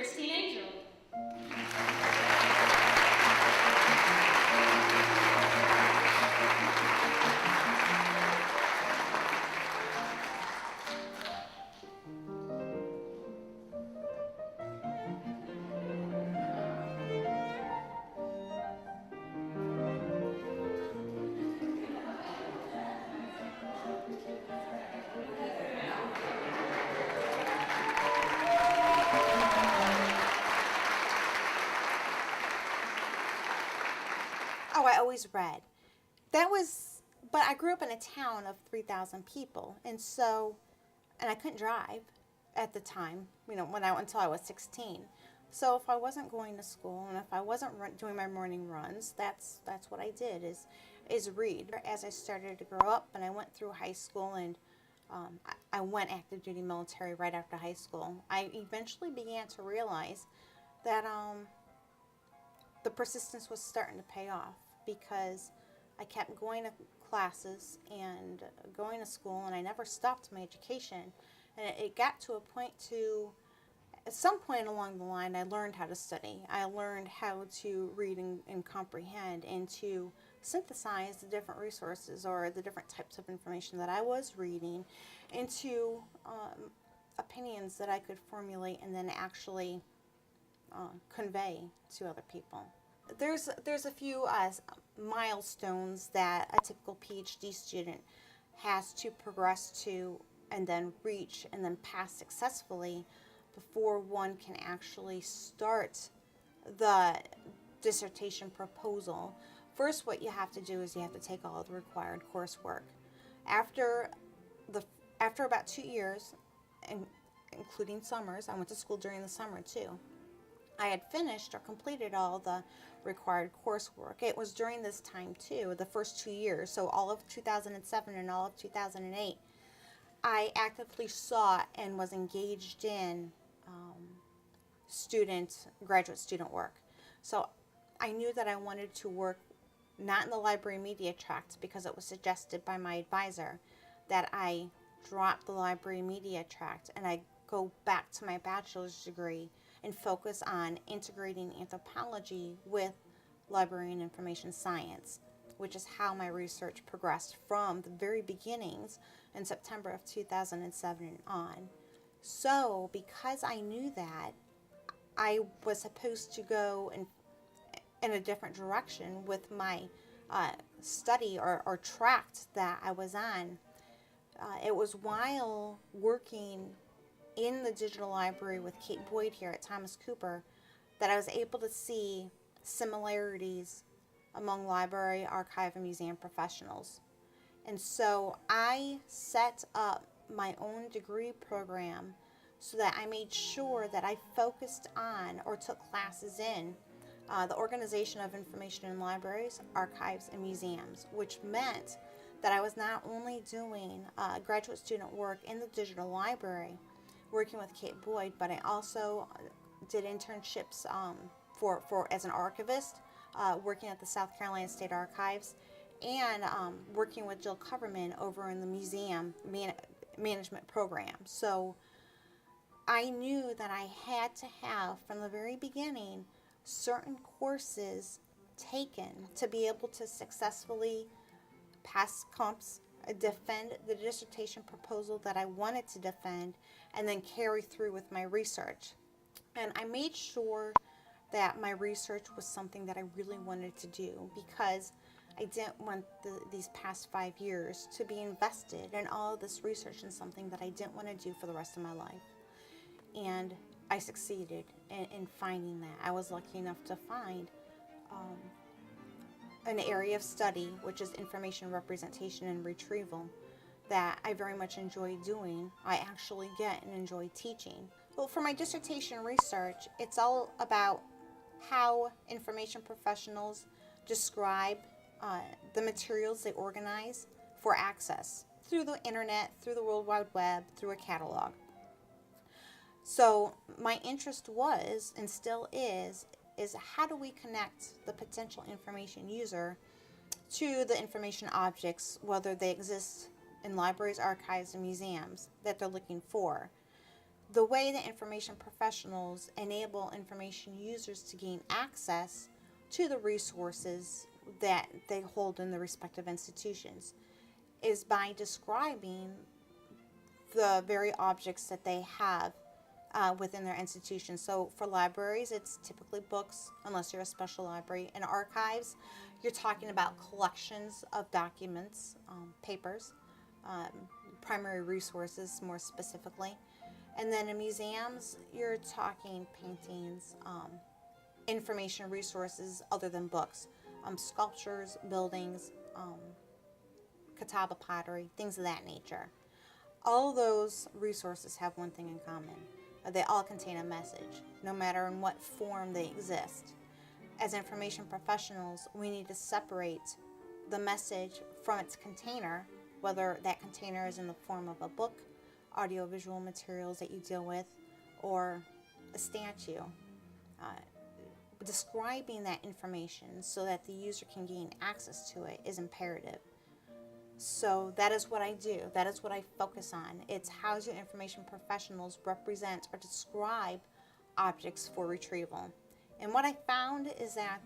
Christine Angel. Oh, I always read. That was, but I grew up in a town of 3,000 people, and I couldn't drive at the time, until I was 16. So if I wasn't going to school and if I wasn't doing my morning runs, that's what I did is read. As I started to grow up and I went through high school and I went active duty military right after high school, I eventually began to realize that the persistence was starting to pay off because I kept going to classes and going to school, and I never stopped my education. And it got to a point at some point along the line, I learned how to study. I learned how to read and comprehend and to synthesize the different resources or the different types of information that I was reading into opinions that I could formulate and then actually convey to other people. There's a few milestones that a typical Ph.D. student has to progress to and then reach and then pass successfully before one can actually start the dissertation proposal. First, what you have to do is you have to take all the required coursework. After after about 2 years, including summers, I went to school during the summer too. I had finished or completed all the required coursework. It was during this time too, the first 2 years, so all of 2007 and all of 2008, I actively sought and was engaged in graduate student work. So I knew that I wanted to work not in the library media tract because it was suggested by my advisor that I drop the library media tract and I go back to my bachelor's degree and focus on integrating anthropology with library and information science, which is how my research progressed from the very beginnings in September of 2007 and on. So because I knew that, I was supposed to go in a different direction with my study or tract that I was on. It was while working in the digital library with Kate Boyd here at Thomas Cooper that I was able to see similarities among library, archive, and museum professionals. And so I set up my own degree program so that I made sure that I focused on or took classes in the organization of information in libraries, archives, and museums, which meant that I was not only doing graduate student work in the digital library, working with Kate Boyd, but I also did internships as an archivist, working at the South Carolina State Archives, and working with Jill Coverman over in the museum management program. So I knew that I had to have, from the very beginning, certain courses taken to be able to successfully pass comps, defend the dissertation proposal that I wanted to defend, and then carry through with my research. And I made sure that my research was something that I really wanted to do because I didn't want these past 5 years to be invested in all of this research in something that I didn't want to do for the rest of my life. And I succeeded in finding that. I was lucky enough to find an area of study, which is information representation and retrieval, that I very much enjoy doing. I actually get and enjoy teaching. Well, for my dissertation research, it's all about how information professionals describe the materials they organize for access through the internet, through the World Wide Web, through a catalog. So my interest was, and still is how do we connect the potential information user to the information objects, whether they exist in libraries, archives, and museums that they're looking for, the way that information professionals enable information users to gain access to the resources that they hold in the respective institutions is by describing the very objects that they have within their institution. So for libraries, it's typically books, unless you're a special library. In archives, you're talking about collections of documents, papers, primary resources more specifically. And then in museums, you're talking paintings, information resources other than books, sculptures, buildings, catawba pottery, things of that nature. All of those resources have one thing in common. They all contain a message, no matter in what form they exist. As information professionals, we need to separate the message from its container, whether that container is in the form of a book, audiovisual materials that you deal with, or a statue. Describing that information so that the user can gain access to it is imperative. So that is what I do. That is what I focus on. It's how do information professionals represent or describe objects for retrieval. And what I found is that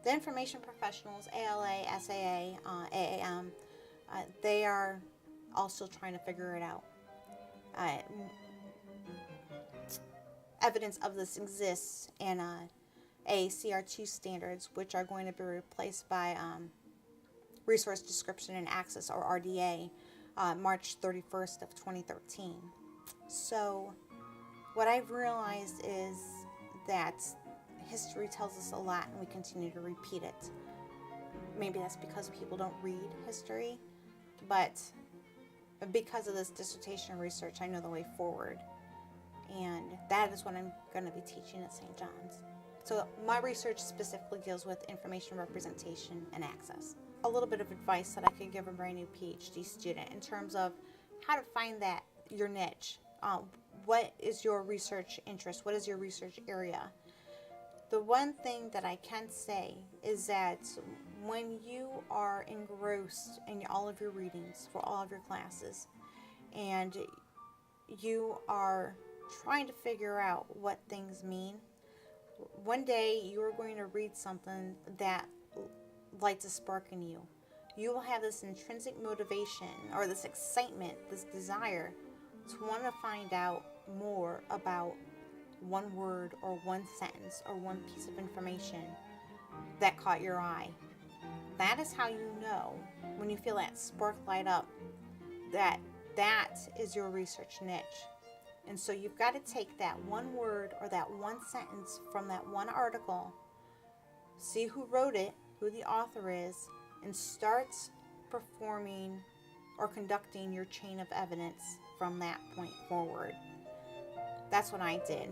the information professionals, ALA, SAA, AAM, they are also trying to figure it out. Evidence of this exists in ACR2 standards, which are going to be replaced by Resource Description and Access, or RDA, March 31st of 2013. So what I've realized is that history tells us a lot and we continue to repeat it. Maybe that's because people don't read history, but because of this dissertation research, I know the way forward. And that is what I'm going to be teaching at St. John's. So my research specifically deals with information representation and access. A little bit of advice that I could give a brand new Ph.D. student in terms of how to find that your niche. What is your research interest? What is your research area? The one thing that I can say is that when you are engrossed in all of your readings for all of your classes, and you are trying to figure out what things mean, one day you are going to read something that lights a spark in you. You will have this intrinsic motivation or this excitement, this desire to want to find out more about one word or one sentence or one piece of information that caught your eye. That is how you know, when you feel that spark light up, that is your research niche. And so you've got to take that one word or that one sentence from that one article, see who wrote it, who the author is, and start performing or conducting your chain of evidence from that point forward. That's what I did.